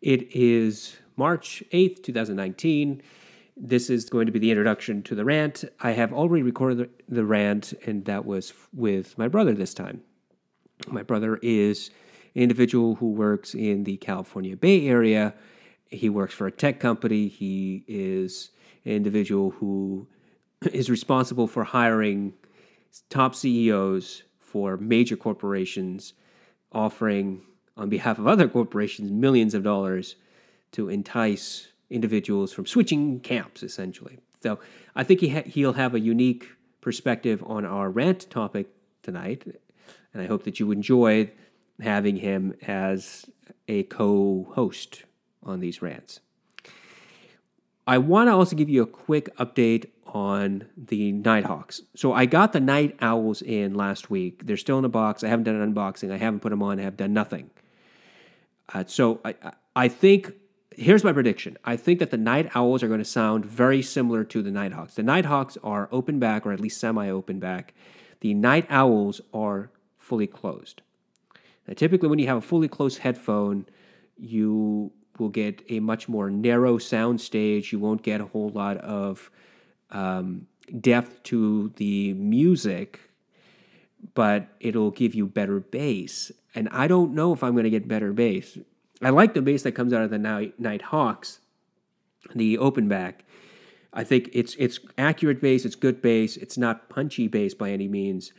It is March 8th, 2019. This is going to be the introduction to the rant. I have already recorded the rant, and that was with my brother this time. My brother is an individual who works in the California Bay Area. He works for a tech company. He is an individual who is responsible for hiring top CEOs for major corporations, offering on behalf of other corporations millions of dollars to entice individuals from switching camps, essentially. So I think he'll have a unique perspective on our rant topic tonight, and I hope that you enjoy having him as a co-host on these rants. I want to also give you a quick update on the Nighthawks. So I got the Night Owls in last week. They're still in a box. I haven't done an unboxing. I haven't put them on. I have done nothing. So I think, here's my prediction. I think that the Night Owls are going to sound very similar to the Nighthawks. The Nighthawks are open back, or at least semi-open back. The Night Owls are fully closed. Now, typically when you have a fully closed headphone, you will get a much more narrow sound stage. You won't get a whole lot of depth to the music, but it'll give you better bass. And I don't know if I'm going to get better bass. I like the bass that comes out of the Nighthawks, the open back. I think it's accurate bass, it's good bass, it's not punchy bass by any means.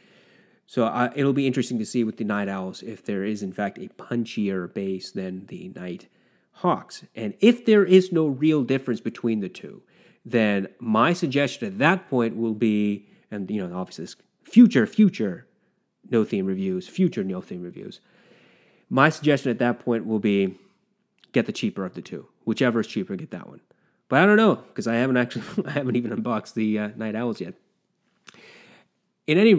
So it'll be interesting to see with the Night Owls if there is in fact a punchier bass than the Nighthawks. And if there is no real difference between the two, then my suggestion at that point will be, and obviously this future no theme reviews. My suggestion at that point will be get the cheaper of the two. Whichever is cheaper, get that one. But I don't know, because I haven't even unboxed the Night Owls yet. In any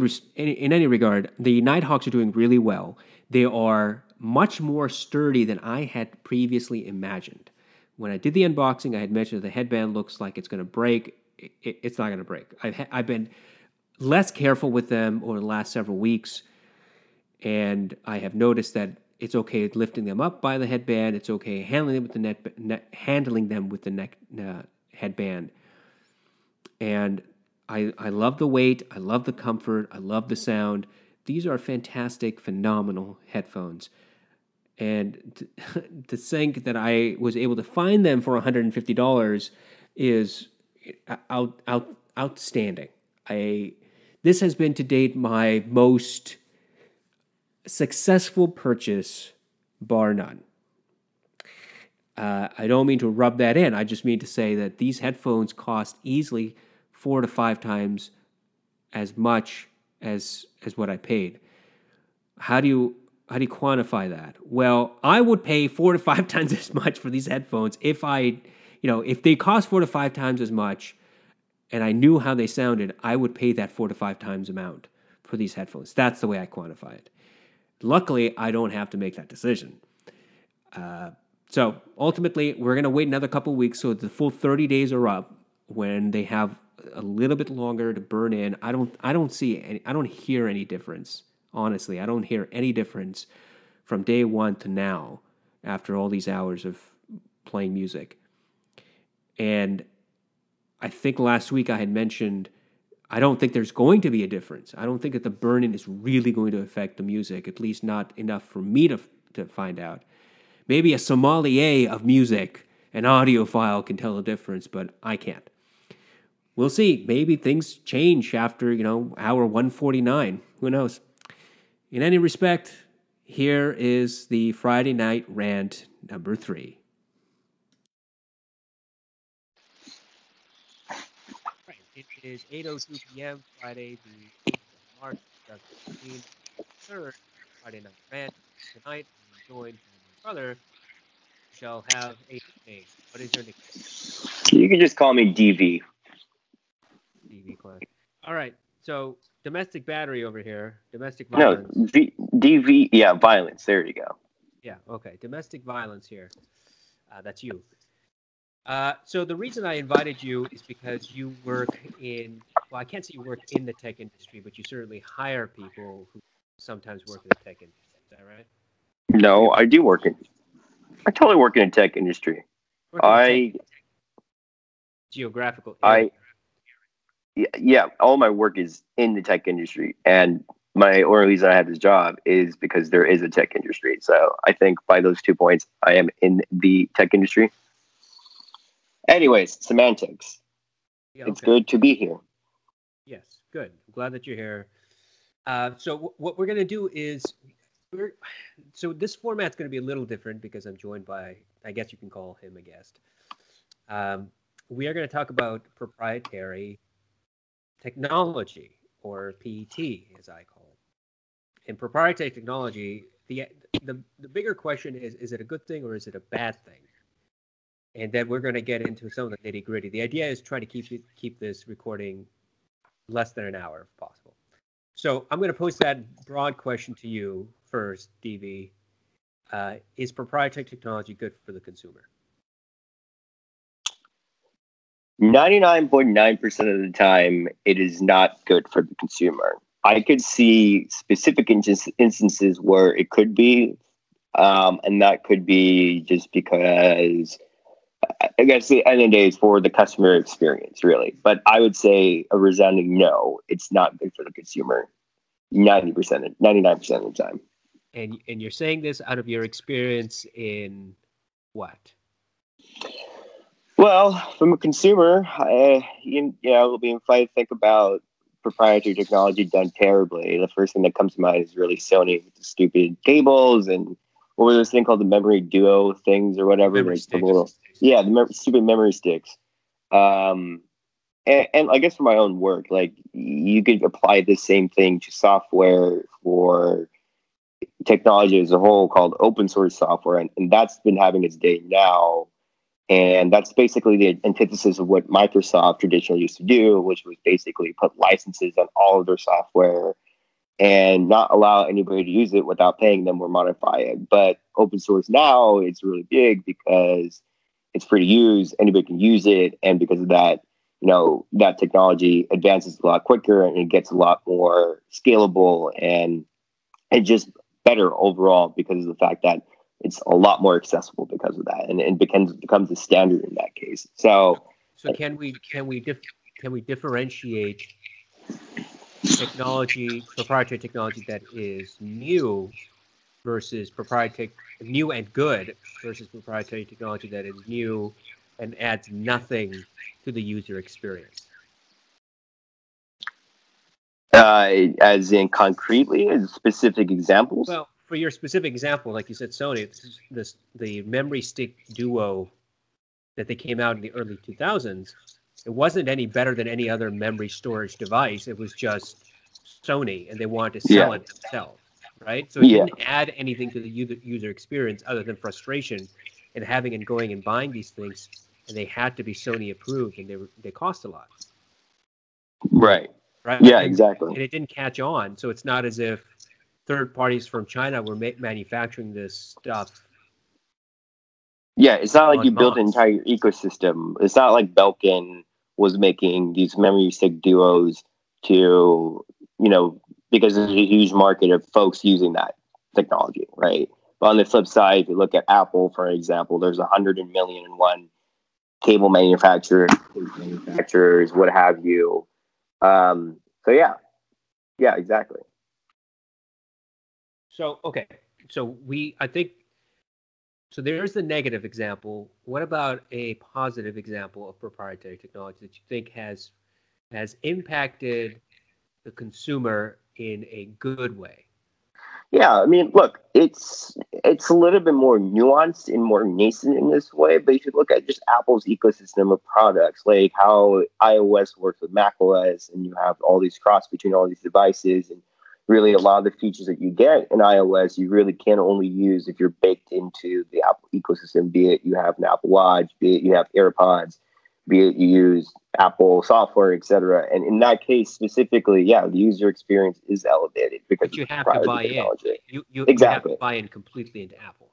regard, the Nighthawks are doing really well. They are much more sturdy than I had previously imagined. When I did the unboxing, I had mentioned the headband looks like it's going to break. It's not going to break. I've been less careful with them over the last several weeks, and I have noticed that it's okay lifting them up by the headband. It's okay handling them with the headband. And I love the weight. I love the comfort. I love the sound. These are fantastic, phenomenal headphones. And to think that I was able to find them for $150 is outstanding. This has been to date my most successful purchase, bar none. I don't mean to rub that in. I just mean to say that these headphones cost easily 4 to 5 times as much as what I paid. How do you quantify that? Well, I would pay 4 to 5 times as much for these headphones if they cost 4 to 5 times as much and I knew how they sounded, I would pay that 4 to 5 times amount for these headphones. That's the way I quantify it. Luckily, I don't have to make that decision. So ultimately, we're going to wait another couple of weeks so the full 30 days are up. When they have a little bit longer to burn in, I don't hear any difference. Honestly, I don't hear any difference from day one to now after all these hours of playing music. And I think last week I had mentioned I don't think there's going to be a difference. I don't think that the burn-in is really going to affect the music, at least not enough for me to find out. Maybe a sommelier of music, an audiophile, can tell the difference, but I can't. We'll see. Maybe things change after, hour 149. Who knows? In any respect, here is the Friday Night Rant number 3. Right. It is 8:02 p.m. Friday, the 8th of March, 2015. Third Friday Night Rant. Tonight, I'm joined by my brother. Shall have a nickname. What is your nickname? You can just call me DV. DV Clan. All right. So domestic battery over here. Domestic violence. No, DV. Yeah, violence. There you go. Yeah. Okay. Domestic violence here. That's you. So the reason I invited you is because you work in. Well, I can't say you work in the tech industry, but you certainly hire people who sometimes work in the tech industry. Is that right? No, I do work in. I totally work in the tech industry. Geographical I area. yeah, all my work is in the tech industry, and my only reason I have this job is because there is a tech industry. So I think by those 2 points, I am in the tech industry. Anyways, semantics. Yeah, It's good to be here. Yes, good. I'm glad that you're here. So what we're going to do is, so this format's going to be a little different because I'm joined by, I guess you can call him a guest. We are going to talk about proprietary technology, or PET, as I call it. In proprietary technology, the bigger question is it a good thing or is it a bad thing? And then we're going to get into some of the nitty gritty. The idea is try to keep this recording less than an hour if possible. So I'm going to pose that broad question to you first, DV. Is proprietary technology good for the consumer? 99.9% of the time, it is not good for the consumer. I could see specific instances where it could be, and that could be just because, I guess, the end of the day is for the customer experience, really. But I would say a resounding no. It's not good for the consumer. 99% of the time. And you're saying this out of your experience in what? Well, from a consumer, if I think about proprietary technology done terribly, the first thing that comes to mind is really Sony with the stupid cables and what was this thing called the memory duo things or whatever. Memory sticks. The stupid memory sticks. And I guess for my own work, like you could apply the same thing to software for technology as a whole called open source software. And that's been having its day now. And that's basically the antithesis of what Microsoft traditionally used to do, which was basically put licenses on all of their software and not allow anybody to use it without paying them or modify it. But open source now, it's really big because it's free to use. Anybody can use it. And because of that, that technology advances a lot quicker and it gets a lot more scalable and just better overall because of the fact that it's a lot more accessible because of that, and it becomes the standard in that case. So can we differentiate proprietary technology that is new versus new and good versus proprietary technology that is new and adds nothing to the user experience? As in concretely, as specific examples? Well, for your specific example, like you said, Sony, the memory stick duo that they came out in the early 2000s, it wasn't any better than any other memory storage device. It was just Sony, and they wanted to sell it themselves, right? So it didn't add anything to the user experience other than frustration and having and going and buying these things, and they had to be Sony approved, and they cost a lot. Right. Yeah, exactly. And it didn't catch on, so it's not as if third parties from China were manufacturing this stuff. Yeah, it's not like you built an entire ecosystem. It's not like Belkin was making these memory stick duos to, because there's a huge market of folks using that technology, right? But on the flip side, if you look at Apple, for example, there's 100,000,001 cable manufacturers, what have you. So yeah, exactly. So, okay. So so there's the negative example. What about a positive example of proprietary technology that you think has impacted the consumer in a good way? Yeah, I mean, look, it's a little bit more nuanced and more nascent in this way. But if you look at just Apple's ecosystem of products, like how iOS works with macOS, and you have all these cross between all these devices, and really a lot of the features that you get in iOS, you really can only use if you're baked into the Apple ecosystem. Be it you have an Apple Watch, be it you have AirPods, be it you use Apple software, etc. And in that case specifically, the user experience is elevated because you have to buy technology. You exactly. have to buy in completely into Apple.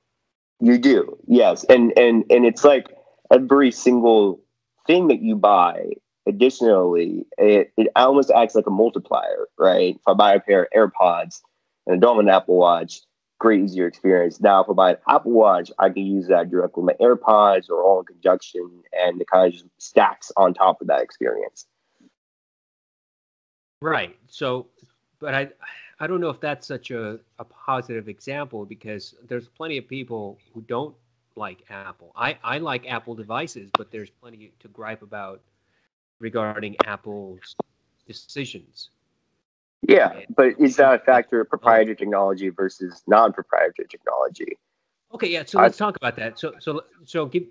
You do, yes. And it's like every single thing that you buy, additionally, it almost acts like a multiplier, right? If I buy a pair of AirPods and I don't have an Apple Watch, great user experience. Now, if I buy an Apple Watch, I can use that directly with my AirPods or all in conjunction, and it kind of just stacks on top of that experience. Right. So, but I don't know if that's such a positive example, because there's plenty of people who don't like Apple. I like Apple devices, but there's plenty to gripe about regarding Apple's decisions. Yeah, but is that a factor of proprietary technology versus non-proprietary technology? Okay, yeah. So let's talk about that.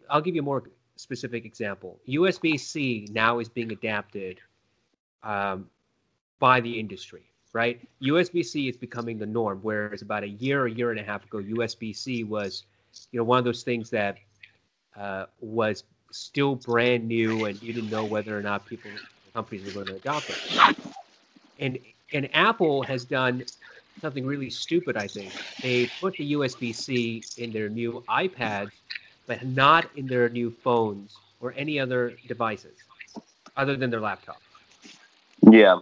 I'll give you a more specific example. USB-C now is being adapted by the industry, right? USB-C is becoming the norm, whereas about a year and a half ago, USB-C was, one of those things that was still brand new, and you didn't know whether or not companies were going to adopt it. And Apple has done something really stupid, I think. They put the USB-C in their new iPads, but not in their new phones or any other devices other than their laptop. Yeah.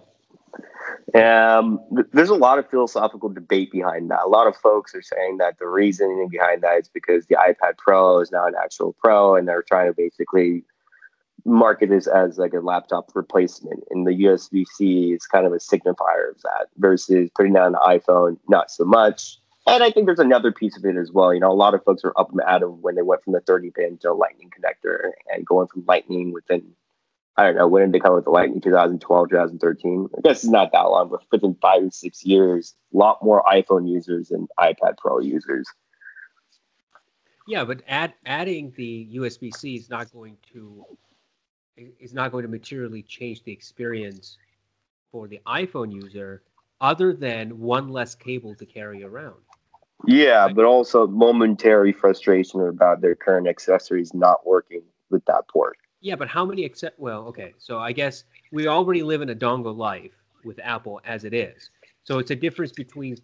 There's a lot of philosophical debate behind that. A lot of folks are saying that the reasoning behind that is because the iPad Pro is now an actual Pro, and they're trying to basically market this as like a laptop replacement. And the USB-C is kind of a signifier of that versus putting that on the iPhone, not so much. And I think there's another piece of it as well. A lot of folks are up and at 'em when they went from the 30-pin to a Lightning connector, and going from Lightning within, I don't know, when did they come with the Lightning? 2012, 2013? I guess it's not that long, but within 5 or 6 years, a lot more iPhone users than iPad Pro users. Yeah, but adding the USB-C is not going to materially change the experience for the iPhone user, other than one less cable to carry around. Yeah, but also momentary frustration about their current accessories not working with that port. Yeah, but how many well, okay, so I guess we already live in a dongle life with Apple as it is. So it's a difference between,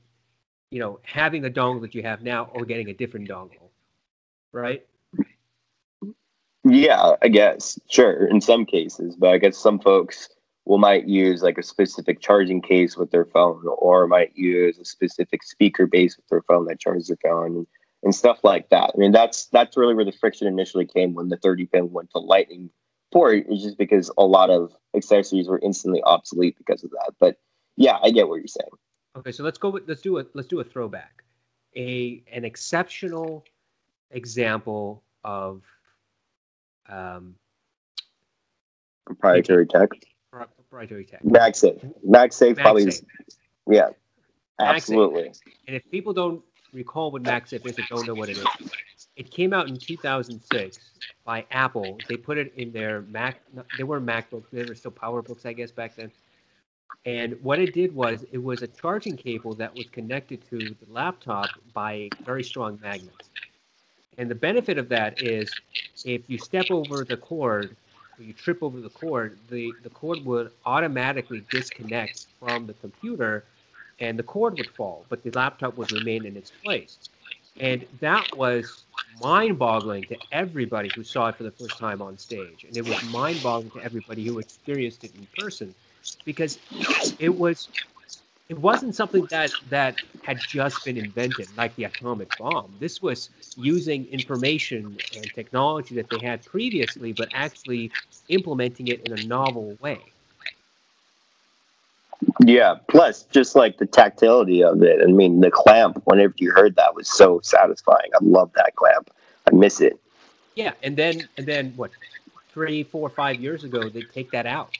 having the dongle that you have now or getting a different dongle, right? Yeah, I guess. Sure, in some cases. But I guess some folks might use like a specific charging case with their phone, or might use a specific speaker base with their phone that charges their phone, and stuff like that. I mean, that's really where the friction initially came when the 30-pin went to Lightning port, is just because a lot of accessories were instantly obsolete because of that. But yeah, I get what you're saying. Okay, so let's do a throwback. An exceptional example of proprietary tech. Proprietary tech. MagSafe probably is. Yeah, absolutely. MagSafe. And if people don't recall what MagSafe is or don't know what it is, it came out in 2006 by Apple. They put it in their Mac. They weren't MacBooks. They were still PowerBooks, I guess, back then. And what it did was, it was a charging cable that was connected to the laptop by very strong magnets. And the benefit of that is, if you step over the cord, or you trip over the cord would automatically disconnect from the computer, and the cord would fall, but the laptop would remain in its place. And that was mind-boggling to everybody who saw it for the first time on stage. And it was mind-boggling to everybody who experienced it in person, because it wasn't something that had just been invented, like the atomic bomb. This was using information and technology that they had previously, but actually implementing it in a novel way. Yeah, plus just like the tactility of it. I mean, the clamp, whenever you heard that, was so satisfying. I love that clamp. I miss it. Yeah, and then what, 3, 4, 5 years ago, they take that out.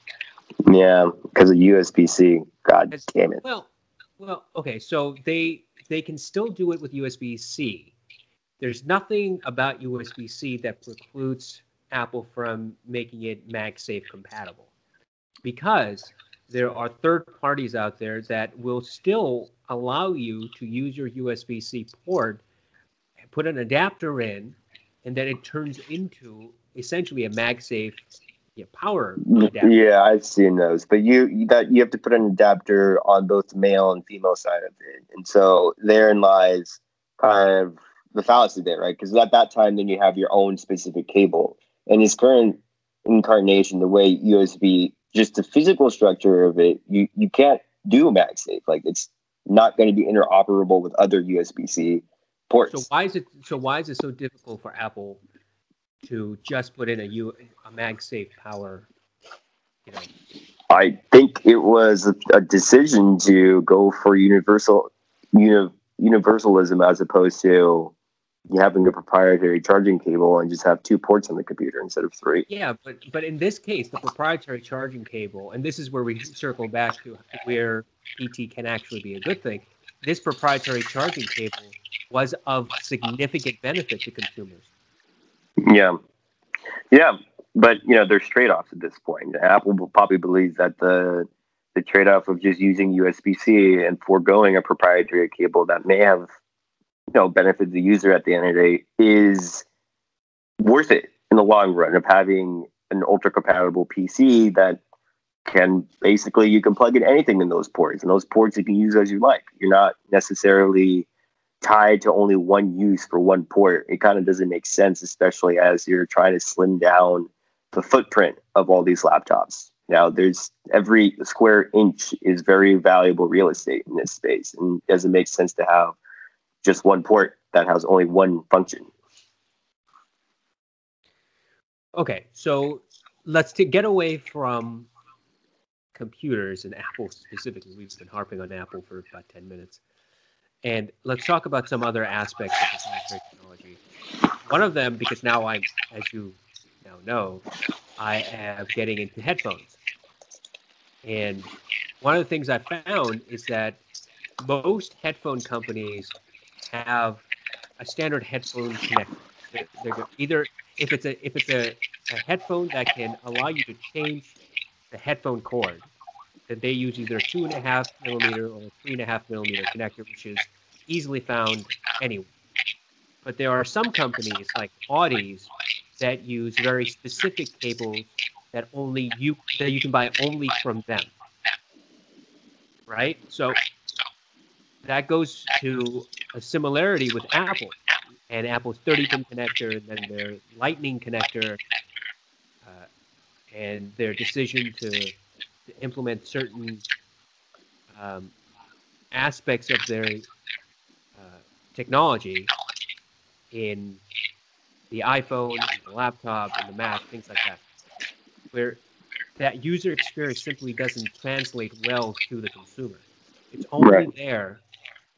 Yeah, because of USB-C. God damn it. Well, okay, so they can still do it with USB-C. There's nothing about USB-C that precludes Apple from making it MagSafe compatible, because there are third parties out there that will still allow you to use your USB-C port, put an adapter in, and then it turns into essentially a MagSafe power adapter. Yeah, I've seen those, but you have to put an adapter on both the male and female side of it, and so therein lies kind of the fallacy there, right? Because at that time, then you have your own specific cable. In its current incarnation, the way USB, just the physical structure of it, you can't do MagSafe. Like, it's not going to be interoperable with other USB-C ports. So why is it so difficult for Apple to just put in a MagSafe power? You know, I think it was a decision to go for universalism as opposed to having a proprietary charging cable and just have 2 ports on the computer instead of 3. Yeah, but in this case, the proprietary charging cable, and this is where we circle back to where PT can actually be a good thing. This proprietary charging cable was of significant benefit to consumers. Yeah, but there's trade-offs at this point. Apple probably believes that the trade-off of just using USB-C and foregoing a proprietary cable that may have benefit the user at the end of the day is worth it in the long run of having an ultra compatible PC that can basically, you can plug in anything in those ports, and those ports you can use as you like. You're not necessarily tied to only one use for one port. It kind of doesn't make sense, especially as you're trying to slim down the footprint of all these laptops. Now, every square inch is very valuable real estate in this space, and it doesn't make sense to have just one port that has only one function. Okay, so let's get away from computers and Apple specifically. We've been harping on Apple for about 10 minutes. And let's talk about some other aspects of proprietary technology. One of them, because now as you now know, I am getting into headphones. And one of the things I found is that most headphone companies have a standard headphone connector. They're either if it's a headphone that can allow you to change the headphone cord, that they use either a 2.5 millimeter or a 3.5 millimeter connector, which is easily found anywhere. But there are some companies like Audis that use very specific cables that you can buy only from them. Right? So that goes to a similarity with Apple and Apple's 30-pin connector, and then their Lightning connector, and their decision to implement certain aspects of their technology in the iPhone, the laptop, and the Mac, things like that, where that user experience simply doesn't translate well to the consumer. It's only there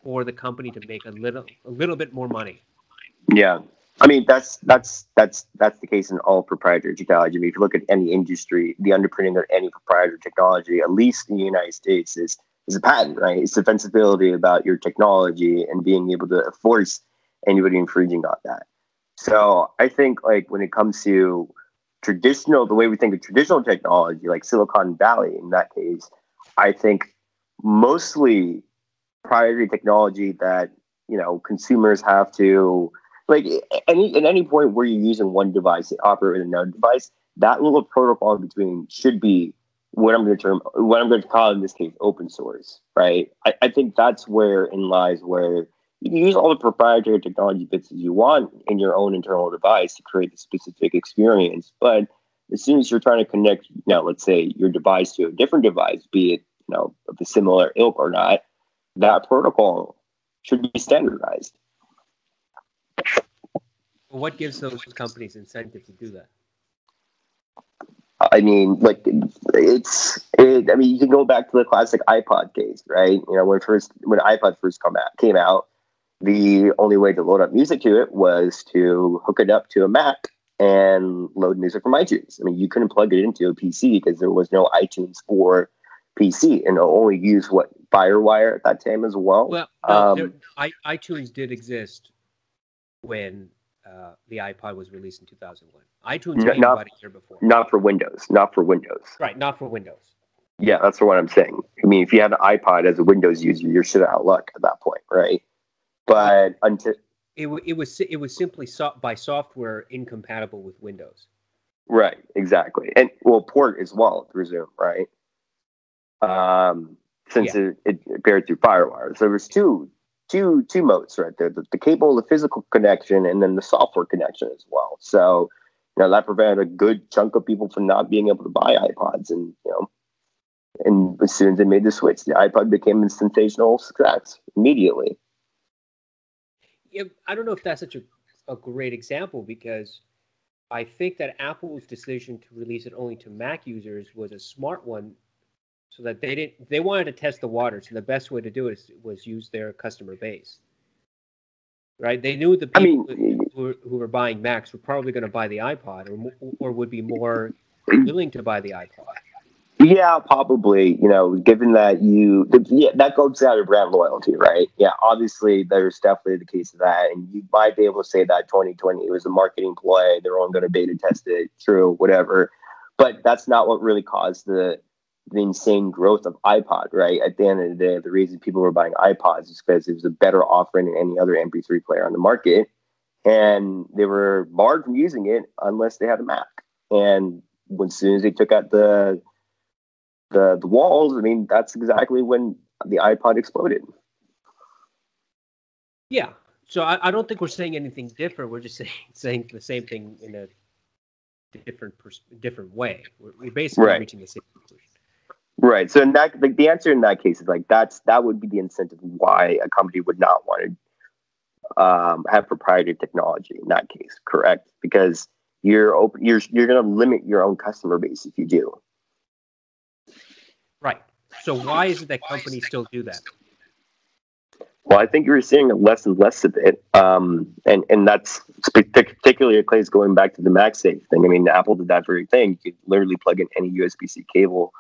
for the company to make a little bit more money. Yeah, I mean that's the case in all proprietary technology. I mean, if you look at any industry, the underpinning of any proprietary technology, at least in the United States, is a patent, right? It's defensibility about your technology and being able to force anybody infringing on that. So I think, like, when it comes to the way we think of traditional technology, like Silicon Valley in that case, I think mostly proprietary technology that consumers have to, like, at any point where you're using one device to operate with another device, that little protocol in between should be what I'm going to call in this case open source, right? I think that's where you can use all the proprietary technology bits as you want in your own internal device to create the specific experience. But as soon as you're trying to connect, let's say your device to a different device, be it of the similar ilk or not, that protocol should be standardized. Well, what gives those companies incentive to do that? I mean, like, I mean, you can go back to the classic iPod case, right? When iPod first came out, the only way to load up music to it was to hook it up to a Mac and load music from iTunes. I mean, you couldn't plug it into a PC because there was no iTunes for PC, and only use FireWire at that time as well. Well, iTunes did exist when the iPod was released in 2001. iTunes came about a year before. Not for Windows. Right, not for Windows. Yeah, that's what I'm saying. I mean, if you had an iPod as a Windows user, you're shit out of luck at that point, right? But until it was simply by software incompatible with Windows. Right, exactly, and port as well through Zoom, right? Since it appeared through FireWire, so there's two modes right there: the cable, the physical connection, and then the software connection as well. So, that prevented a good chunk of people from not being able to buy iPods, and And as soon as they made the switch, the iPod became a sensational success immediately. Yeah, I don't know if that's such a great example, because I think that Apple's decision to release it only to Mac users was a smart one, so that they wanted to test the waters, and the best way to do it was use their customer base. Right? They knew the people who were buying Macs were probably going to buy the iPod, or would be more willing to buy the iPod. Yeah, probably. Given that that goes out of brand loyalty, right? Yeah, obviously, there's definitely the case of that, and you might be able to say that 2020 was a marketing ploy. They're only going to beta test it, true, whatever. But that's not what really caused the insane growth of iPod, right? At the end of the day, the reason people were buying iPods is because it was a better offering than any other MP3 player on the market, and they were barred from using it unless they had a Mac. And as soon as they took out the walls, I mean, that's exactly when the iPod exploded. Yeah. So I don't think we're saying anything different. We're just saying the same thing in a different way. We're basically reaching the same conclusion. Right. So in that, the answer in that case is that would be the incentive why a company would not want to have proprietary technology in that case. Correct? Because you're going to limit your own customer base if you do. Right. So why is it that companies still do that? Well, I think you're seeing less and less of it, and that's particularly a case going back to the MagSafe thing. I mean, Apple did that very thing. You could literally plug in any USB-C cable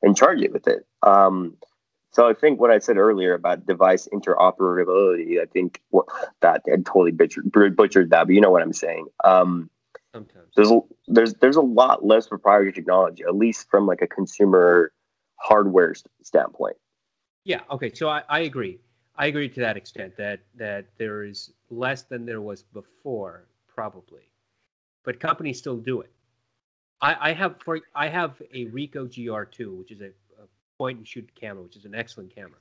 and charge it with it. So I think what I said earlier about device interoperability, I think I totally butchered that, but you know what I'm saying. Sometimes there's a lot less proprietary technology, at least from like a consumer hardware standpoint. Yeah. Okay. So I agree. I agree to that extent that there is less than there was before, probably, but companies still do it. I have a Ricoh GR2, which is a point and shoot camera, which is an excellent camera,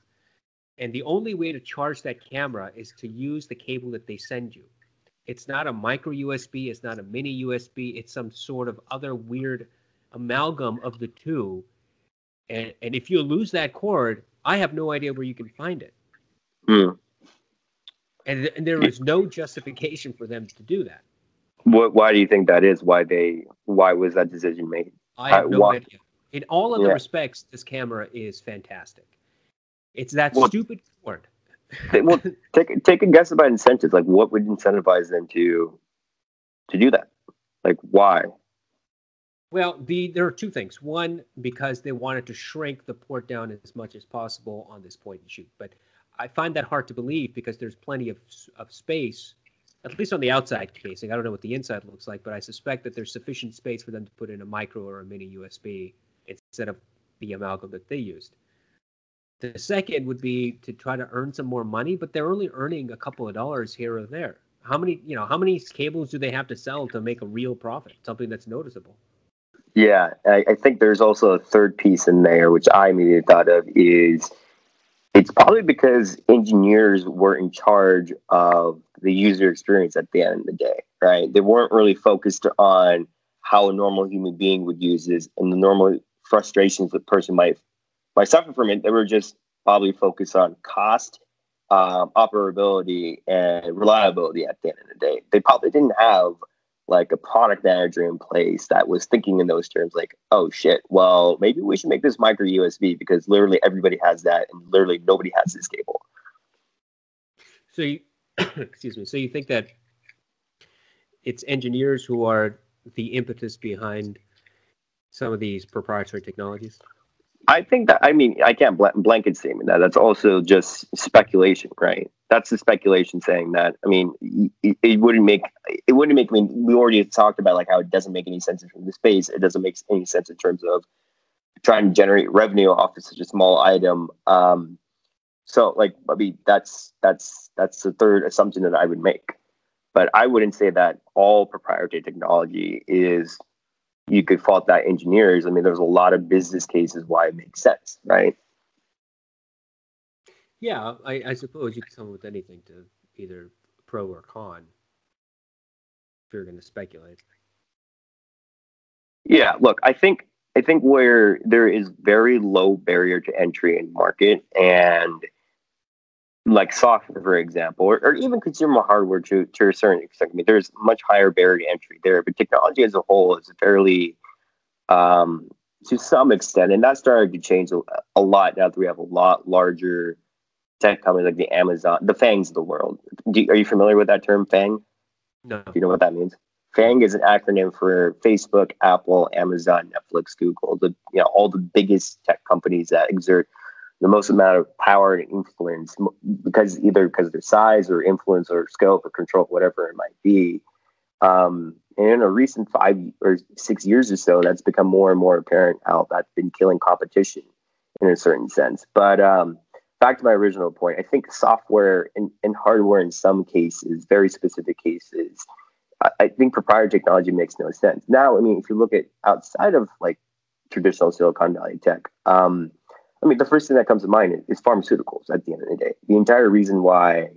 and the only way to charge that camera is to use the cable that they send you. It's not a micro USB, it's not a mini USB, it's some sort of other weird amalgam of the two. And if you lose that cord, I have no idea where you can find it. And there is no justification for them to do that. Why do you think that is? Why was that decision made? I have no idea. In all other respects, this camera is fantastic. It's that stupid cord. Well, take a guess about incentives. Like, what would incentivize them to do that? Like, why? Well, there are two things. One, because they wanted to shrink the port down as much as possible on this point and shoot. But I find that hard to believe, because there's plenty of space, at least on the outside casing. I don't know what the inside looks like, but I suspect that there's sufficient space for them to put in a micro or a mini USB instead of the amalgam that they used. The second would be to try to earn some more money, but they're only earning a couple of dollars here or there. How many cables do they have to sell to make a real profit, something that's noticeable? Yeah, I think there's also a third piece in there, which I immediately thought of, is it's probably because engineers were in charge of the user experience at the end of the day, right? They weren't really focused on how a normal human being would use this and the normal frustrations the person might suffer from it. They were just probably focused on cost, operability, and reliability at the end of the day. They probably didn't have like a product manager in place that was thinking in those terms, like, oh shit, well, maybe we should make this micro USB because literally everybody has that and literally nobody has this cable. So excuse me. So you think that it's engineers who are the impetus behind some of these proprietary technologies? I think that, I mean, I can't blanket statement that. That's also just speculation, right? That's the speculation saying that. I mean, it wouldn't make. I mean, we already talked about like how it doesn't make any sense in the space. It doesn't make any sense in terms of trying to generate revenue off of such a small item. So, like, I mean, that's the third assumption that I would make. But I wouldn't say that all proprietary technology is. You could fault that engineers. I mean, there's a lot of business cases why it makes sense, right? Yeah, I suppose you could come up with anything to either pro or con if you're going to speculate. Yeah, look, I think I think where there is very low barrier to entry in market, and like software, for example, or even consumer hardware to a certain extent. I mean, there's much higher barrier to entry there, but technology as a whole is fairly, to some extent, and that started to change a lot now that we have a lot larger tech companies like the Amazon, the FANGs of the world. Are you familiar with that term, FANG? No. Do you know what that means? FANG is an acronym for Facebook, Apple, Amazon, Netflix, Google, all the biggest tech companies that exert the most amount of power and influence, because of their size or influence or scope or control, whatever it might be. And in a recent 5 or 6 years or so, that's become more and more apparent how that's been killing competition in a certain sense. But back to my original point, I think software and hardware in some cases, very specific cases, I think proprietary technology makes no sense. Now, I mean, if you look at outside of like traditional Silicon Valley tech, I mean, the first thing that comes to mind is pharmaceuticals at the end of the day. The entire reason why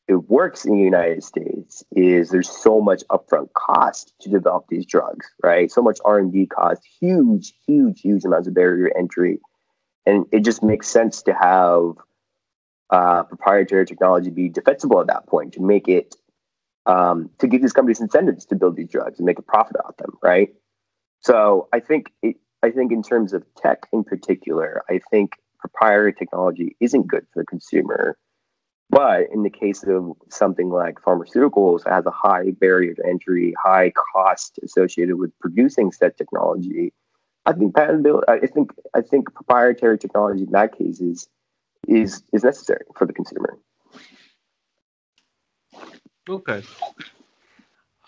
it works in the United States is there's so much upfront cost to develop these drugs, right? So much R&D cost, huge amounts of barrier to entry. And it just makes sense to have proprietary technology be defensible at that point, to make it, to give these companies incentives to build these drugs and make a profit out of them, right? So I think in terms of tech in particular, I think proprietary technology isn't good for the consumer. But in the case of something like pharmaceuticals, it has a high barrier to entry, high cost associated with producing said technology. I think patentability. I think proprietary technology in that case is necessary for the consumer. Okay.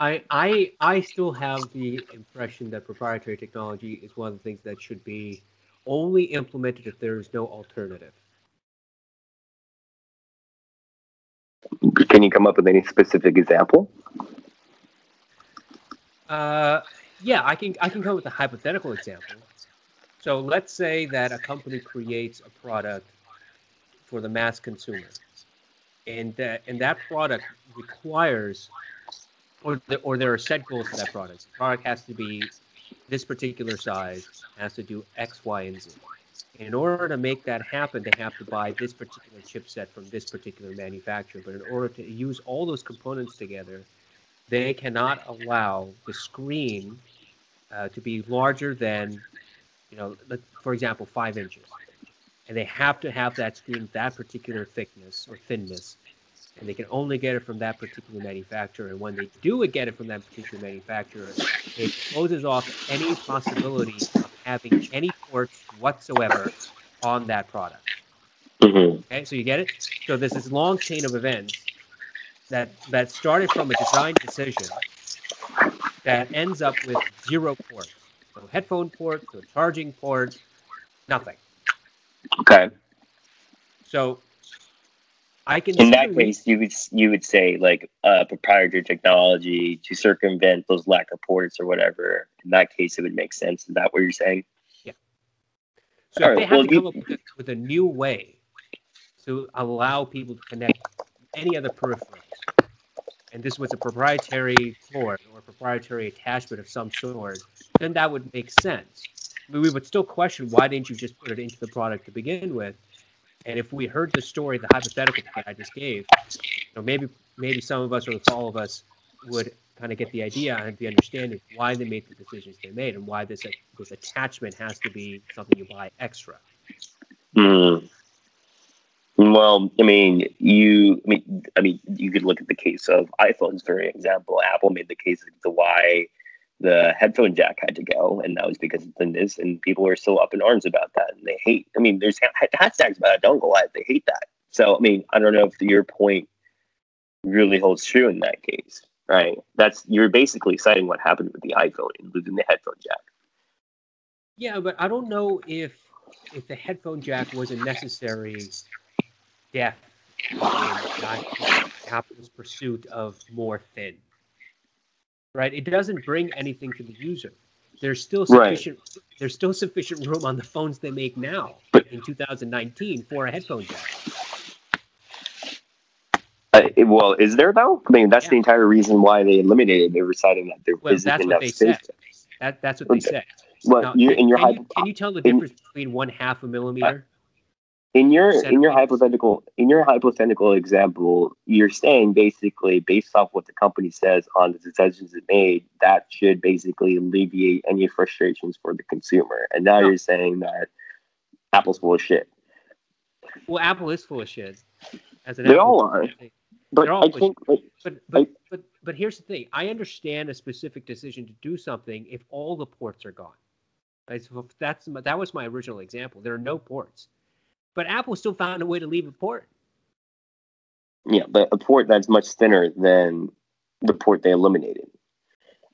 I still have the impression that proprietary technology is one of the things that should be only implemented if there is no alternative. Can you come up with any specific example? Yeah, I can come up with a hypothetical example. So let's say that a company creates a product for the mass consumer, and that product requires, or there are set goals for that product. The product has to be this particular size, has to do X, Y, and Z. In order to make that happen, they have to buy this particular chipset from this particular manufacturer. But in order to use all those components together, they cannot allow the screen to be larger than, for example, 5 inches. And they have to have that screen that particular thickness or thinness. And they can only get it from that particular manufacturer. And when they do get it from that particular manufacturer, it closes off any possibility of having any ports whatsoever on that product. Mm-hmm. Okay, so you get it? So there's this long chain of events that started from a design decision that ends up with 0 ports. No headphone port, no charging port, nothing. Okay. So I can in that case, you would say like proprietary technology to circumvent those lack of ports or whatever. In that case, it would make sense. Is that what you're saying? Yeah. So if they have to come up with a new way to allow people to connect any other peripherals, and this was a proprietary port or a proprietary attachment of some sort, then that would make sense. I mean, we would still question, why didn't you just put it into the product to begin with? And if we heard the story, the hypothetical that I just gave, maybe some of us or all of us would kind of get the idea and the understanding why they made the decisions they made and why this attachment has to be something you buy extra. Mm. Well, I mean, you could look at the case of iPhones, for example. Apple made the case as to why the headphone jack had to go, and that was because of thinness, and people are still up in arms about that, and they hate. I mean, there's hashtags about it. Don't go at it. They hate that. So, I mean, I don't know if your point really holds true in that case, right? You're basically citing what happened with the iPhone and losing the headphone jack. Yeah, but I don't know if the headphone jack was a necessary step in Apple's pursuit of more thin. Right? It doesn't bring anything to the user. There's still sufficient. Right. There's still sufficient room on the phones they make now in 2019 for a headphone jack. Well, is there though? I mean, that's the entire reason why they eliminated. They were citing that there isn't enough space. That's what they said. Well, Now, can you tell the difference between 1/2 a millimeter? In your hypothetical example, you're saying basically based off what the company says on the decisions it made, that should basically alleviate any frustrations for the consumer. And now you're saying that Apple's full of shit. Well, Apple is full of shit. They all are. But I think, but here's the thing: I understand a specific decision to do something if all the ports are gone. Right? So that was my original example. There are no ports. But Apple still found a way to leave a port. Yeah, but a port that's much thinner than the port they eliminated.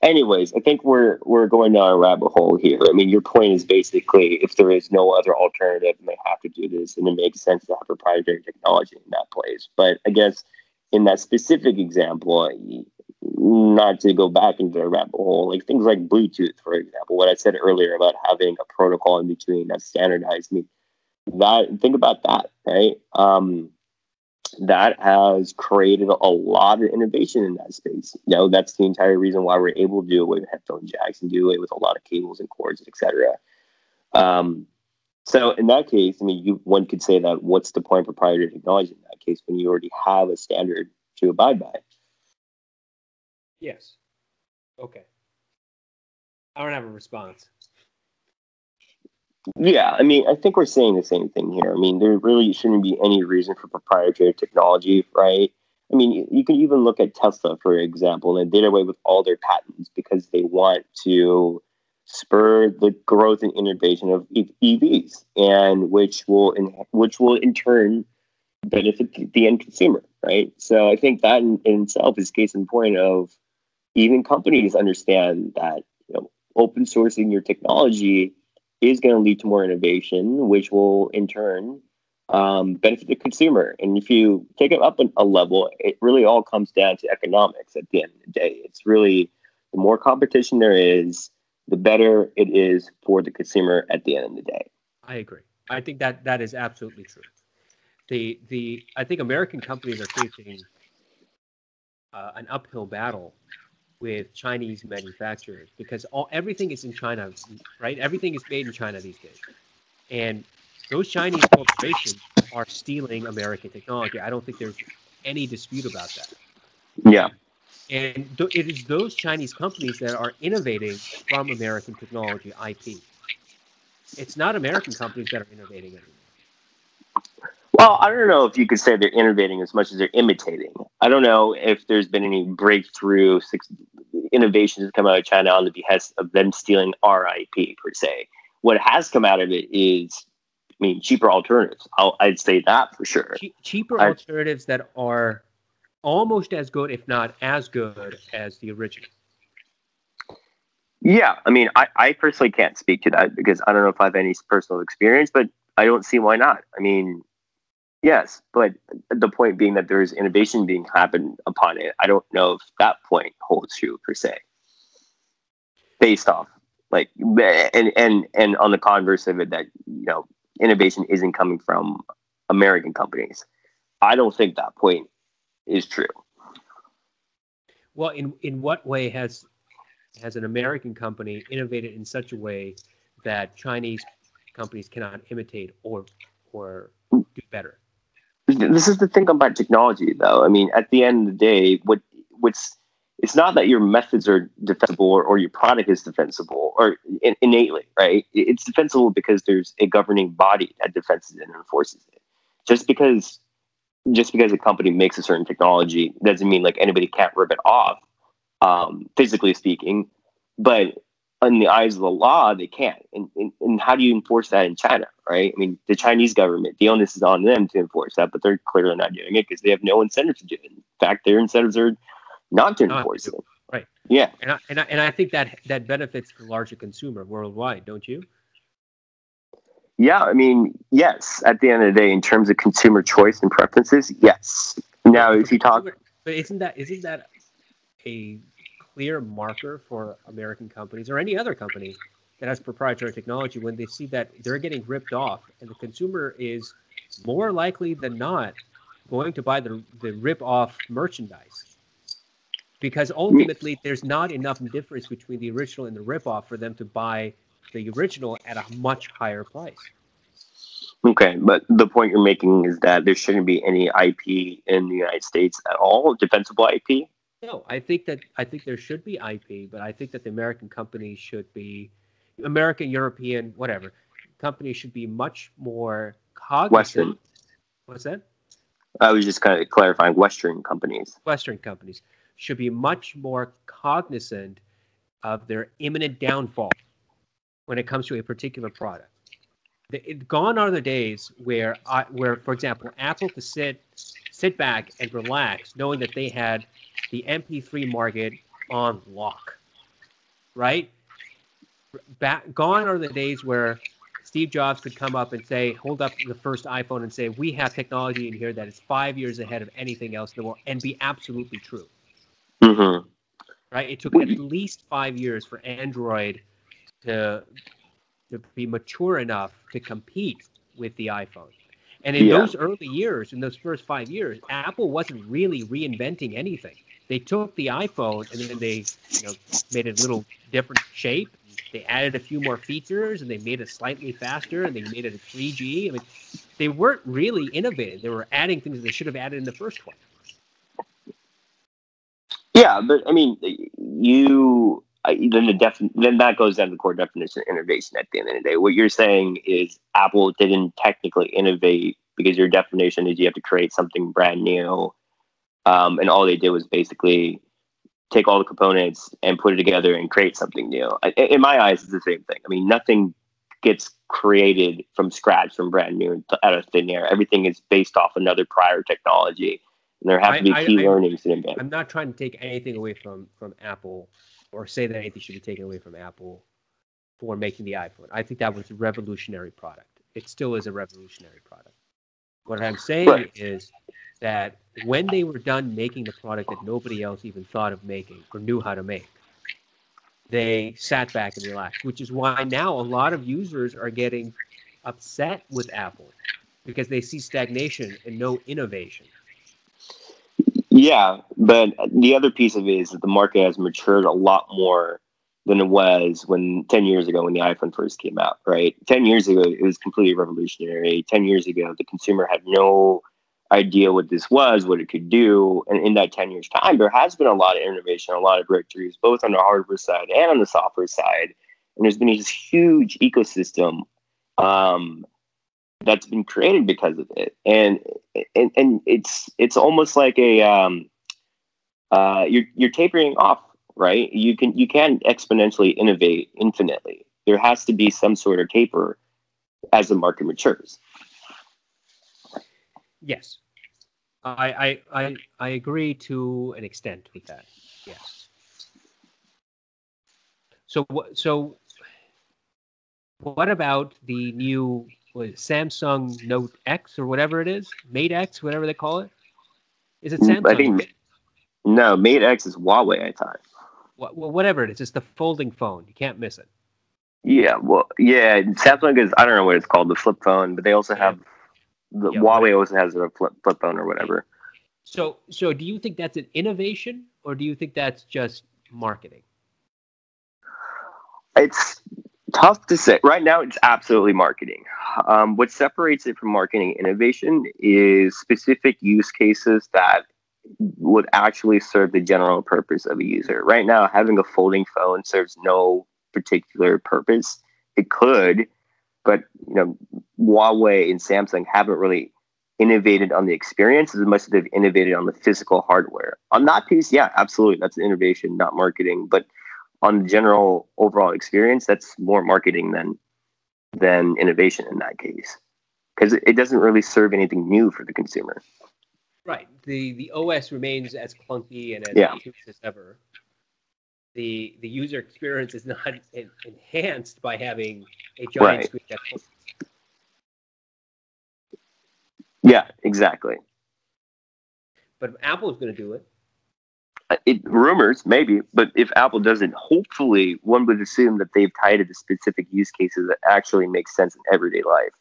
Anyways, I think we're going down a rabbit hole here. I mean, your point is basically if there is no other alternative and they have to do this, and it makes sense to have proprietary technology in that place. But I guess in that specific example, not to go back into the rabbit hole, like things like Bluetooth, for example, what I said earlier about having a protocol in between that's standardized. I mean, think about that, right? That has created a lot of innovation in that space. That's the entire reason why we're able to do away with headphone jacks and do away with a lot of cables and cords, etc. So in that case, I mean, one could say that what's the point of proprietary technology in that case when you already have a standard to abide by? Yes. Okay. I don't have a response. Yeah, I mean, I think we're saying the same thing here. I mean, there really shouldn't be any reason for proprietary technology, right? I mean, you can even look at Tesla, for example, and they did away with all their patents because they want to spur the growth and innovation of EVs, and which will in turn benefit the end consumer, right? So I think that in itself is case in point of even companies understand that open sourcing your technology is going to lead to more innovation, which will in turn benefit the consumer. And if you take it up a level, it really all comes down to economics at the end of the day. It's really the more competition there is, the better it is for the consumer at the end of the day. I agree. I think that is absolutely true. I think American companies are facing an uphill battle with Chinese manufacturers because everything is in China, right? Everything is made in China these days. And those Chinese corporations are stealing American technology. I don't think there's any dispute about that. Yeah. And it is those Chinese companies that are innovating from American technology IP. It's not American companies that are innovating anymore. Well, I don't know if you could say they're innovating as much as they're imitating. I don't know if there's been any breakthrough innovations that come out of China on the behest of them stealing our IP per se. What has come out of it is, I mean, cheaper alternatives. I'd say that for sure. Cheaper alternatives that are almost as good, if not as good, as the original. Yeah, I mean, I personally can't speak to that because I don't know if I have any personal experience, but I don't see why not. I mean, yes, but the point being that there is innovation being happened upon it. I don't know if that point holds true per se. Based off, like, and on the converse of it, that innovation isn't coming from American companies. I don't think that point is true. Well, in what way has an American company innovated in such a way that Chinese companies cannot imitate or do better? This is the thing about technology, though. I mean, at the end of the day, it's not that your methods are defensible or your product is defensible or innately, right? It's defensible because there's a governing body that defends it and enforces it. Just because a company makes a certain technology doesn't mean like anybody can't rip it off, physically speaking. But in the eyes of the law, they can't. And how do you enforce that in China, right? I mean, the Chinese government, the onus is on them to enforce that, but they're clearly not doing it because they have no incentive to do it. In fact, their incentives are not to enforce it. Right. Yeah. And I think that benefits the larger consumer worldwide, don't you? Yeah, I mean, yes. At the end of the day, in terms of consumer choice and preferences, yes. Now, if you talk, but isn't that a clear marker for American companies or any other company that has proprietary technology when they see that they're getting ripped off and the consumer is more likely than not going to buy the rip-off merchandise? because ultimately there's not enough difference between the original and the ripoff for them to buy the original at a much higher price. Okay, but the point you're making is that there shouldn't be any IP in the United States at all, defensible IP? No, I think there should be IP, but I think that the American companies should be American, European, whatever companies should be much more cognizant. Western. What's that? I was just kind of clarifying Western companies. Western companies should be much more cognizant of their imminent downfall when it comes to a particular product. Gone are the days where, for example, Apple could sit back and relax, knowing that they had the MP3 market on lock, right? Gone are the days where Steve Jobs could come up and say, hold up the first iPhone and say, we have technology in here that is 5 years ahead of anything else in the world, and be absolutely true. Mm-hmm. Right? It took at least 5 years for Android to be mature enough to compete with the iPhone. And in those early years, in those first 5 years, Apple wasn't really reinventing anything. They took the iPhone and then they made it a little different shape. They added a few more features and they made it slightly faster and they made it a 3G. I mean, they weren't really innovative. They were adding things that they should have added in the first one. Yeah, but I mean, then that goes down to the core definition of innovation at the end of the day. What you're saying is Apple didn't technically innovate because your definition is you have to create something brand new. And all they did was basically take all the components and put it together and create something new. In my eyes, it's the same thing. I mean, nothing gets created from scratch, from brand new out of thin air. Everything is based off another prior technology. And there have to be key learnings in it. I'm not trying to take anything away from Apple or say that anything should be taken away from Apple for making the iPhone. I think that was a revolutionary product. It still is a revolutionary product. What I'm saying is that when they were done making the product that nobody else even thought of making or knew how to make, they sat back and relaxed, which is why now a lot of users are getting upset with Apple because they see stagnation and no innovation. Yeah, but the other piece of it is that the market has matured a lot more than it was 10 years ago when the iPhone first came out, right? 10 years ago, it was completely revolutionary. 10 years ago, the consumer had no idea what this was, what it could do. And in that 10 years time, there has been a lot of innovation, a lot of breakthroughs, both on the hardware side and on the software side. And there's been this huge ecosystem that's been created because of it. And it's almost like you're tapering off, right? You can't exponentially innovate infinitely. There has to be some sort of taper as the market matures. Yes, I agree to an extent with that. Yes. So what about the new Samsung Note X or whatever it is, Mate X, whatever they call it? Is it Samsung? I think no, Mate X is Huawei. I thought. Well, whatever it is, it's the folding phone. You can't miss it. Yeah, Samsung is, I don't know what it's called, the flip phone, but they also have Huawei also has a flip phone or whatever. So do you think that's an innovation or do you think that's just marketing? It's tough to say. Right now, it's absolutely marketing. What separates it from marketing innovation is specific use cases that would actually serve the general purpose of a user. Right now, having a folding phone serves no particular purpose. It could, but Huawei and Samsung haven't really innovated on the experience as much as they've innovated on the physical hardware. On that piece, yeah, absolutely, that's an innovation, not marketing. But on the general overall experience, that's more marketing than innovation in that case, because it doesn't really serve anything new for the consumer. Right. The OS remains as clunky and as cute as ever. The user experience is not enhanced by having a giant screen that folds. Yeah, exactly. But Apple is going to do it. Rumors, maybe, but if Apple doesn't, hopefully one would assume that they've tied it to specific use cases that actually make sense in everyday life.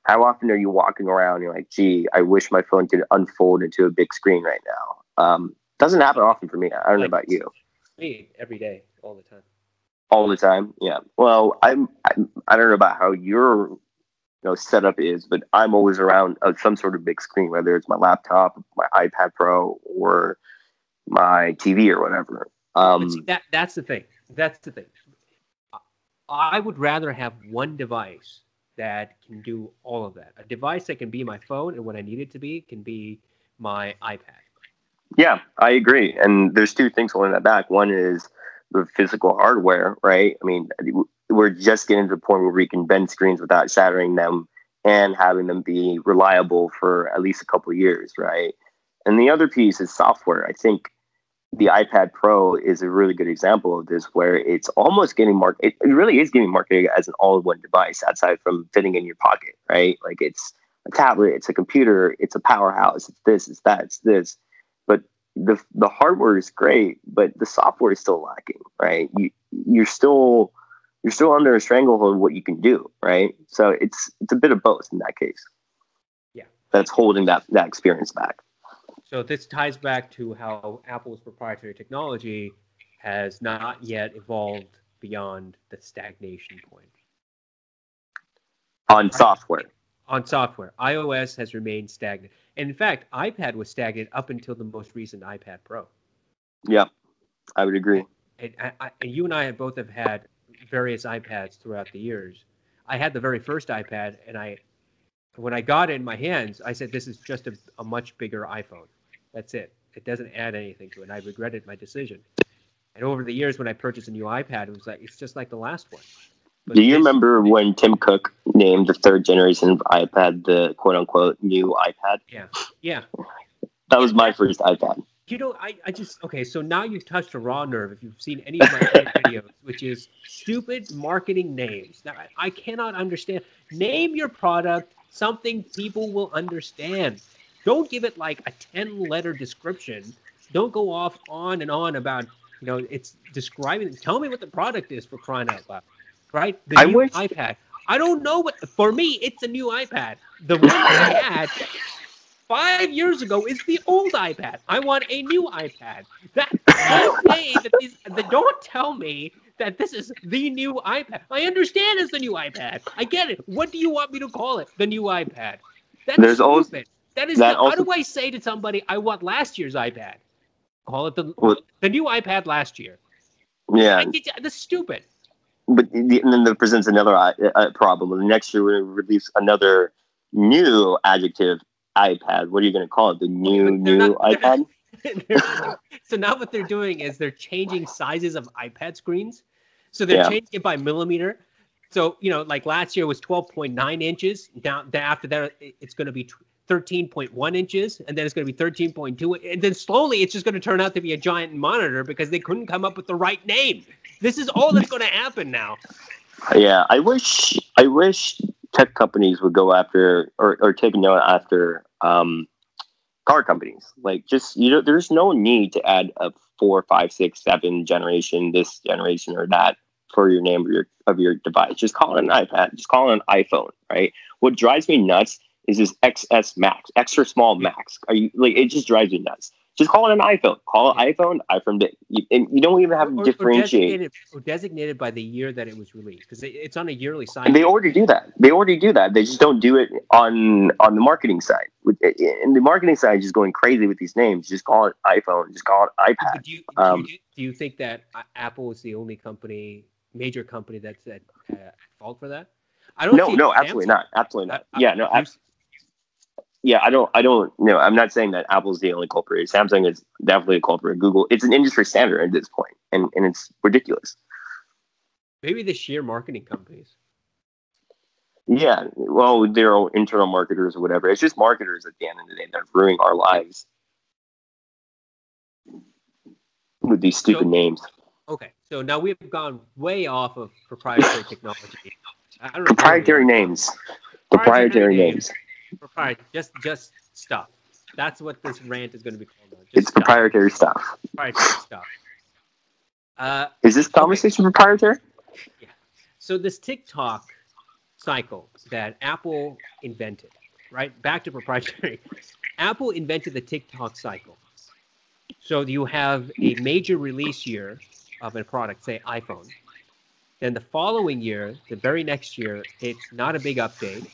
How often are you walking around and you're like, gee, I wish my phone could unfold into a big screen right now? Doesn't happen often for me. I don't know Like, about you. me every day, all the time. All the time, yeah. Well, I don't know about how your setup is, but I'm always around some sort of big screen, whether it's my laptop, my iPad Pro, or my TV or whatever. But see, that's the thing. That's the thing. I would rather have one device that can do all of that. A device that can be my phone, and when I need it to be, can be my iPad. Yeah, I agree. And there's two things holding that back. One is the physical hardware, right? I mean, we're just getting to the point where we can bend screens without shattering them and having them be reliable for at least a couple of years, right? And the other piece is software. I think the iPad Pro is a really good example of this, where it's almost getting marketed. It really is getting marketed as an all-in-one device, aside from fitting in your pocket, right? Like, it's a tablet, it's a computer, it's a powerhouse, it's this, it's that, it's this. But the hardware is great, but the software is still lacking, right? You're still under a stranglehold of what you can do, right? So it's a bit of both in that case. Yeah, that's holding that experience back. So this ties back to how Apple's proprietary technology has not yet evolved beyond the stagnation point. On software. On software. iOS has remained stagnant. And in fact, iPad was stagnant up until the most recent iPad Pro. Yeah, I would agree. And you and I both have had various iPads throughout the years. I had the very first iPad, and when I got it in my hands, I said, this is just a much bigger iPhone. That's it. It doesn't add anything to it. And I regretted my decision. And over the years, when I purchased a new iPad, it was like, it's just like the last one. But do you remember when Tim Cook named the third generation of iPad the quote-unquote new iPad? Yeah. That was my first iPad. I just, okay, so now you've touched a raw nerve if you've seen any of my videos, which is stupid marketing names. Now, I cannot understand. Name your product something people will understand. Don't give it like a 10-letter description. Don't go off on and on about, it's describing. Tell me what the product is, for crying out loud, right? The new iPad. I don't know for me, it's a new iPad. The one I had 5 years ago is the old iPad. I want a new iPad. Don't tell me that this is the new iPad. I understand it's the new iPad. I get it. What do you want me to call it? The new iPad. That's stupid. How do I say to somebody, I want last year's iPad? Call it the new iPad last year. Yeah. That's stupid. But and then there presents another problem. Next year, we're going to release another new adjective iPad. What are you going to call it? The new iPad? So now what they're doing is they're changing sizes of iPad screens. So they're changing it by millimeter. So, like last year was 12.9 inches. Down after that, it's going to be 13.1 inches, and then it's going to be 13.2, and then slowly it's just going to turn out to be a giant monitor because they couldn't come up with the right name. This is all that's going to happen now. Yeah, I wish tech companies would go after or take a note after car companies. Like, just there's no need to add a 4, 5, 6, 7 generation, this generation or that for your name of your device. Just call it an iPad. Just call it an iPhone, right? What drives me nuts is this XS Max, extra small Max. It just drives me nuts. Just call it an iPhone. Call it iPhone. And you don't even have to differentiate. Or designated by the year that it was released, because it's on a yearly cycle. And they already do that. They just don't do it on the marketing side. And the marketing side is just going crazy with these names. Just call it iPhone. Just call it iPad. Do you think that Apple is the only major company that's at fault for that? No, absolutely not. Absolutely not. I don't know. I'm not saying that Apple's the only culprit. Samsung is definitely a culprit. Google, it's an industry standard at this point, and it's ridiculous. Maybe the sheer marketing companies. Yeah, well, they're all internal marketers or whatever. It's just marketers at the end of the day that are ruining our lives with these stupid names. Okay, so now we've gone way off of proprietary technology. Proprietary names. Just stuff. That's what this rant is going to be called. It's proprietary stuff. Proprietary stuff. Is this conversation proprietary? Yeah. So this TikTok cycle that Apple invented, right? Back to proprietary. Apple invented the TikTok cycle. So you have a major release year of a product, say iPhone. Then the following year, the very next year, it's not a big update.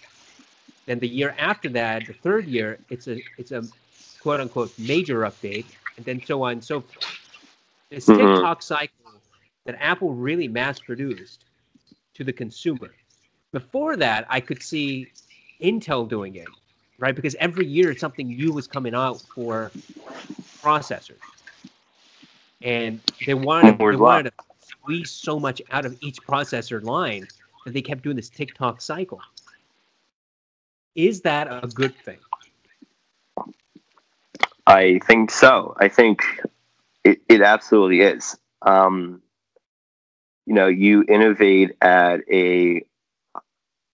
Then the year after that, the third year, it's a quote unquote major update, and then so on and so forth. This Mm-hmm. TikTok cycle that Apple really mass produced to the consumer. Before that, I could see Intel doing it, right? Because every year something new was coming out for processors, and they wanted Moore's law. to squeeze so much out of each processor line that they kept doing this TikTok cycle. Is that a good thing? I think so. I think it absolutely is. You innovate at a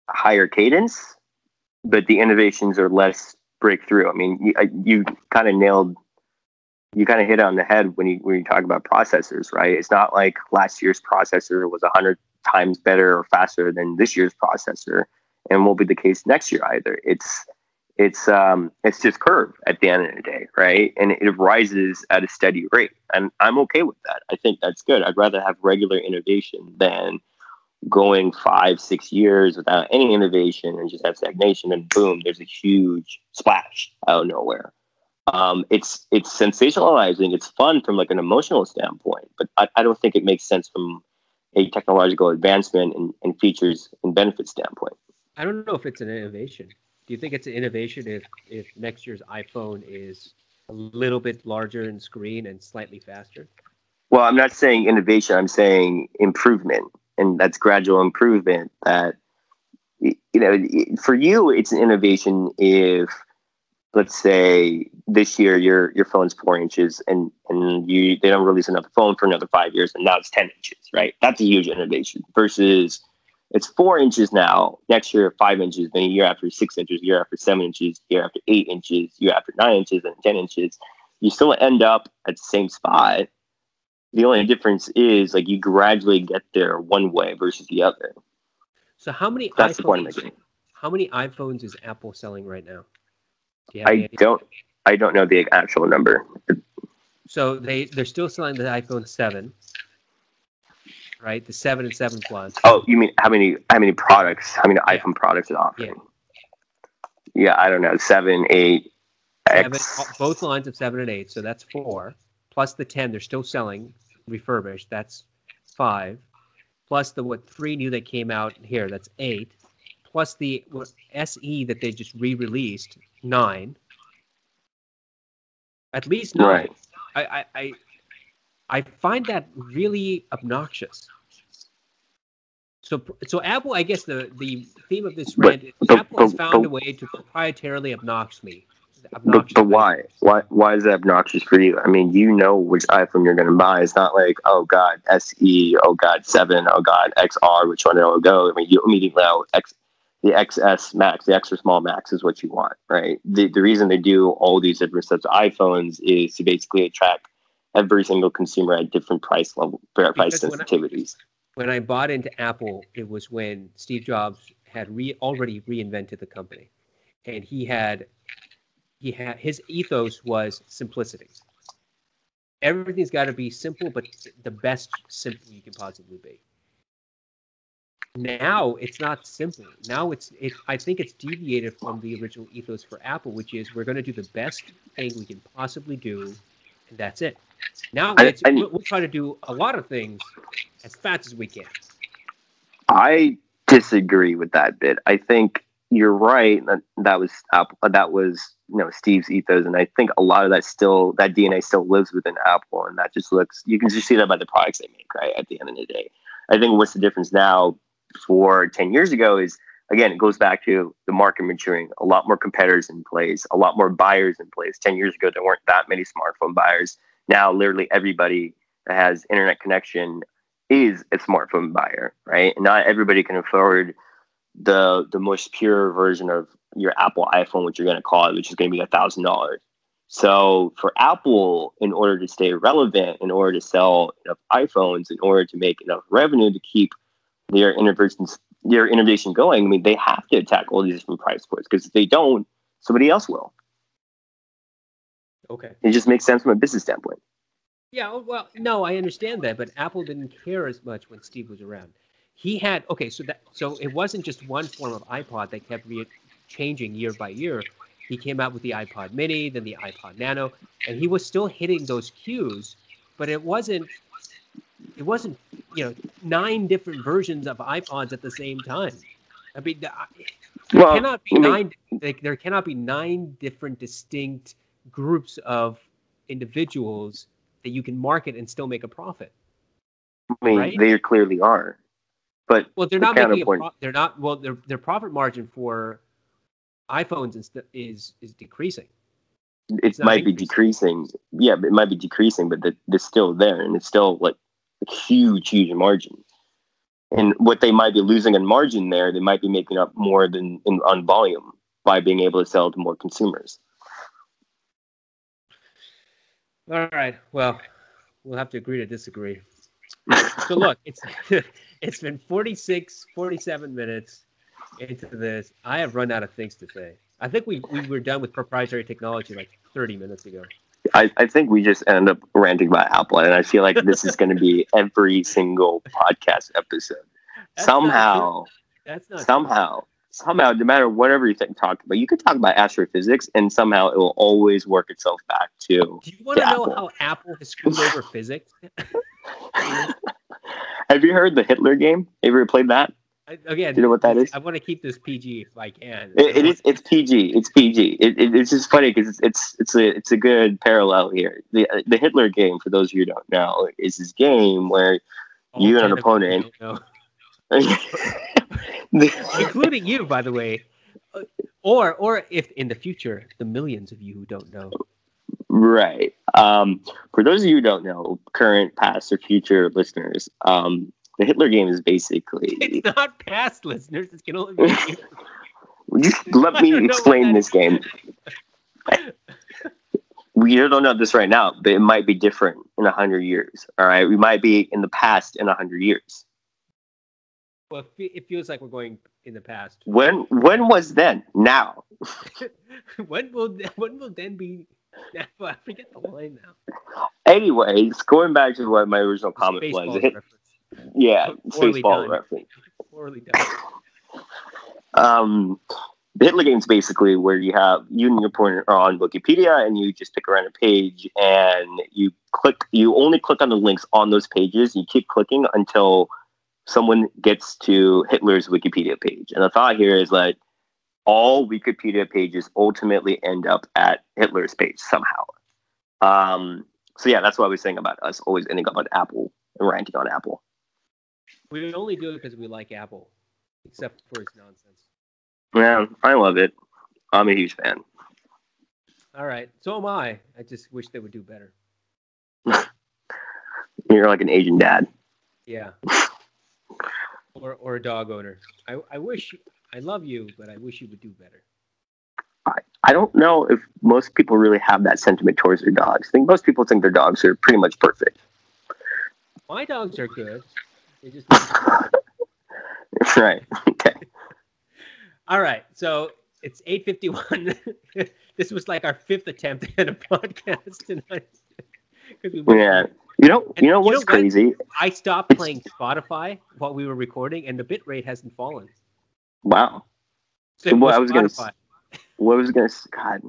higher cadence, but the innovations are less breakthrough. I mean, you kind of hit it on the head when you talk about processors, right? It's not like last year's processor was 100 times better or faster than this year's processor, and won't be the case next year either. It's just curve at the end of the day, right? And it rises at a steady rate, and I'm okay with that. I think that's good. I'd rather have regular innovation than going 5-6 years without any innovation and just have stagnation, and boom, there's a huge splash out of nowhere. It's sensationalizing. It's fun from like an emotional standpoint, but I don't think it makes sense from a technological advancement and features and benefits standpoint. I don't know if it's an innovation. Do you think it's an innovation if next year's iPhone is a little bit larger in screen and slightly faster? Well, I'm not saying innovation. I'm saying improvement, and that's gradual improvement. That for you, it's an innovation if, let's say, this year your phone's 4 inches, and they don't release another phone for another 5 years, and now it's 10 inches, right? That's a huge innovation. Versus it's 4 inches now, next year 5 inches, then a year after 6 inches, year after 7 inches, year after 8 inches, year after 9 inches, and 10 inches. You still end up at the same spot. The only difference is like you gradually get there one way versus the other. So how many That's the point I'm making. How many iPhones is Apple selling right now? Do you have any I idea? don't know the actual number. So they're still selling the iPhone 7, right? The 7 and 7 Plus. Oh, you mean how many products? How many iPhone products it offering? Yeah, I don't know. 7, 8, X. Both lines of 7 and 8. So that's 4. Plus the 10 they're still selling refurbished. That's 5. Plus the 3 new that came out here. That's 8. Plus the SE that they just re-released, 9. At least 9. Right. I find that really obnoxious. So Apple, I guess the theme of this rant is Apple has found a way to proprietarily obnoxious me. But why? Why is that obnoxious for you? I mean, you know which iPhone you're going to buy. It's not like, oh God, SE, oh God, 7, oh God, XR, which one it'll go. I mean, you immediately know the XS Max, the extra small Max is what you want, right? The reason they do all these different sets of iPhones is to basically attract every single consumer at different price sensitivities. When I bought into Apple, it was when Steve Jobs had already reinvented the company, and his ethos was simplicity. Everything's got to be simple, but the best simple you can possibly be. Now it's not simple. Now I think it's deviated from the original ethos for Apple, which is we're going to do the best thing we can possibly do, and that's it. Now we'll try to do a lot of things as fast as we can. I disagree with that bit. I think you're right. That was Steve's ethos, and I think a lot of that DNA still lives within Apple, and that just you can just see that by the products they make, right? At the end of the day, I think what's the difference now for 10 years ago is, again, it goes back to the market maturing, a lot more competitors in place, a lot more buyers in place. 10 years ago, there weren't that many smartphone buyers. Now, literally everybody that has internet connection is a smartphone buyer, right? And not everybody can afford the most pure version of your Apple iPhone, which you're going to call it, which is going to be $1,000. So for Apple, in order to stay relevant, in order to sell enough iPhones, in order to make enough revenue to keep their innovation going, I mean, they have to attack all these different price points, because if they don't, somebody else will. Okay. It just makes sense from a business standpoint. Yeah, well, no, I understand that, but Apple didn't care as much when Steve was around. He had so it wasn't just one form of iPod that kept changing year by year. He came out with the iPod Mini, then the iPod Nano, and he was still hitting those cues, but it wasn't 9 different versions of iPods at the same time. I mean, there cannot be there cannot be 9 different distinct groups of individuals that you can market and still make a profit. I mean, right? They clearly are, but they're not making they're not. Well, their profit margin for iPhones is decreasing. It might be decreasing. Yeah, it might be decreasing, but they're still there, and it's still like a huge margin. And what they might be losing in margin there, they might be making up more than on volume by being able to sell to more consumers. All right. Well, we'll have to agree to disagree. So look, it's been 47 minutes into this. I have run out of things to say. I think we were done with proprietary technology like 30 minutes ago. I think we just end up ranting about Apple, and I feel like this is going to be every single podcast episode. Somehow, no matter whatever you talk about, you could talk about astrophysics, and somehow it will always work itself back to. Do you want to know how Apple has screwed over physics? Have you heard the Hitler game? Have you ever played that? Again, do you know what that is? I want to keep this PG if I can. It's PG. It's PG. It's just funny because it's a good parallel here. The Hitler game, for those of you who don't know, is this game where you and an opponent, including you, by the way, or if in the future the millions of you who don't know. Right. For those of you who don't know, current, past, or future listeners, the Hitler game is basically... It's not past listeners. It can only be... Just let me explain this game. We don't know this right now, but it might be different in 100 years. All right? We might be in the past in 100 years. Well, it feels like we're going in the past. When was then? Now. When will then be... I forget the line now. Anyways, going back to what my original comment was. Yeah, Spaceball reference. Poorly done. The Hitler game is basically where you and your opponent are on Wikipedia, and you just pick a random page, and you only click on the links on those pages. You keep clicking until someone gets to Hitler's Wikipedia page. And the thought here is like all Wikipedia pages ultimately end up at Hitler's page somehow. So yeah, that's what I was saying about us always ending up on Apple and ranting on Apple. We only do it because we like Apple, except for its nonsense. Yeah, I love it. I'm a huge fan. All right, so am I. I just wish they would do better. You're like an Asian dad. Yeah. Or a dog owner. I love you, but I wish you would do better. I don't know if most people really have that sentiment towards their dogs. I think most people think their dogs are pretty much perfect. My dogs are good. They just right. Okay. All right. So it's 8:51. This was like our 5th attempt at a podcast tonight. Yeah. You know what's crazy? I stopped playing Spotify while we were recording, and the bit rate hasn't fallen. Wow. So what I was gonna God,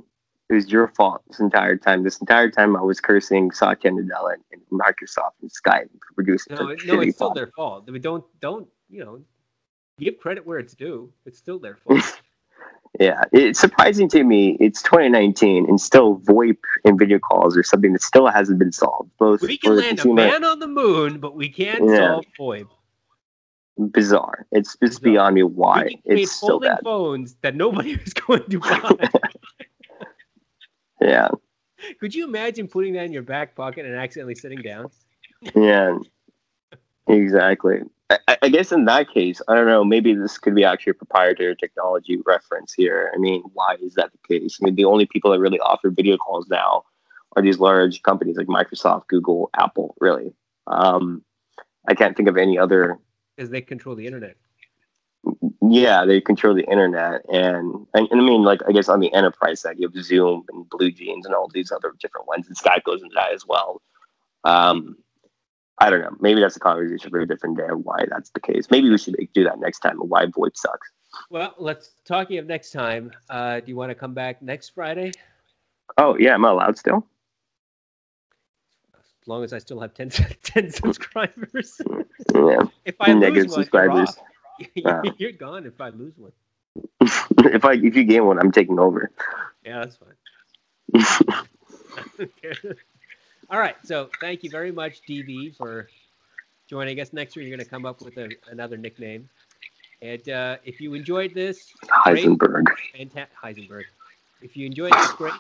it was your fault this entire time. This entire time I was cursing Satya Nadella and Microsoft and Skype for producing. No, it's still their fault. I mean, don't give credit where it's due. It's still their fault. Yeah, it's surprising to me. It's 2019 and still VoIP and video calls are something that still hasn't been solved. We can land a man on the moon, but we can't solve VoIP. Bizarre. It's just beyond me why it's so bad. Phones that nobody is going to buy. Yeah. Could you imagine putting that in your back pocket and accidentally sitting down? Yeah. Exactly. I guess in that case, I don't know, maybe this could be actually a proprietary technology reference here. I mean, why is that the case? I mean, the only people that really offer video calls now are these large companies like Microsoft, Google, Apple, really. I can't think of any other. Because they control the internet. Yeah, they control the internet, and I mean, like, I guess on the enterprise side, you have Zoom and Blue Jeans and all these other different ones, and Skype goes into that as well. Um, I don't know. Maybe that's a conversation for a different day of why that's the case. Maybe we should do that next time. Why VoIP sucks. Well, talking of next time. Do you want to come back next Friday? Oh yeah, am I allowed still? As long as I still have 10 subscribers. Yeah. If I Negative lose one, subscribers. you're gone if I lose one. If you gain one, I'm taking over. Yeah, that's fine. Okay. All right. So thank you very much, DV, for joining us. Next year, you're going to come up with another nickname. And if you enjoyed this, Heisenberg. Heisenberg. If you enjoyed this, great.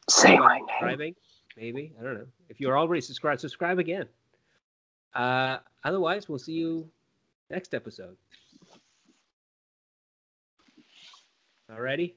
Say my name. Subscribing, maybe. I don't know. If you're already subscribed, subscribe again. Otherwise, we'll see you next episode. Alrighty?